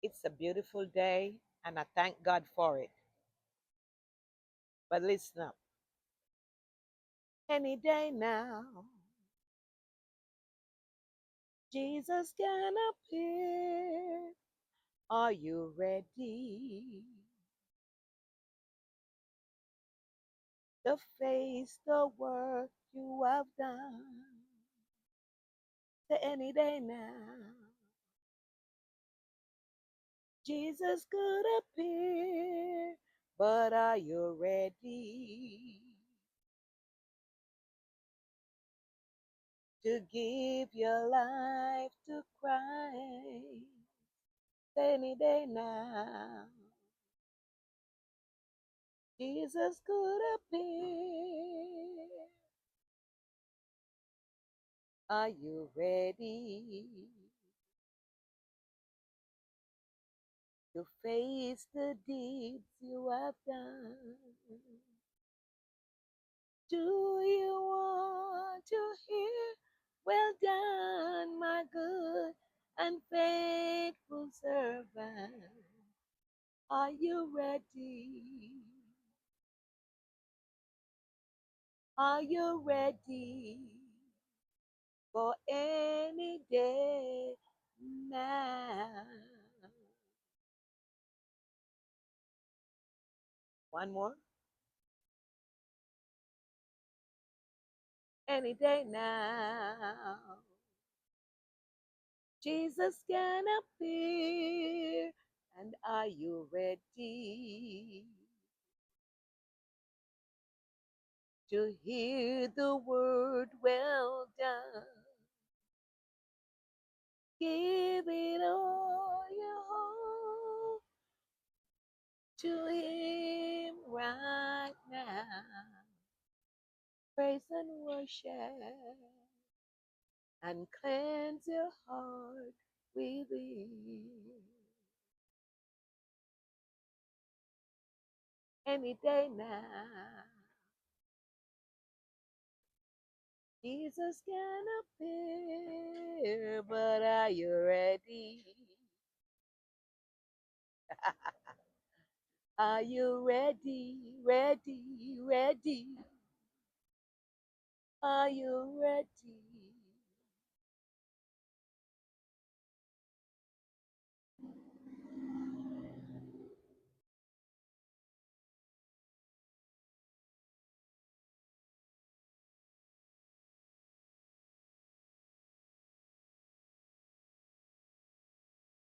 It's a beautiful day, and I thank God for it. But listen up. Any day now, Jesus can appear. Are you ready to face the work you have done? To any day now, Jesus could appear. But are you ready to give your life to Christ? Any day now, Jesus could appear. Are you ready to face the deeds you have done? Do you want to hear, well done, my good and faithful servant? Are you ready? Are you ready for any day now? One more. Any day now. Jesus can appear. And are you ready to hear the word, well done? Give it all your heart to Him right now. Praise and worship and cleanse your heart within. Any day now, Jesus can appear, but are you ready? Are you ready, ready, ready? Are you ready?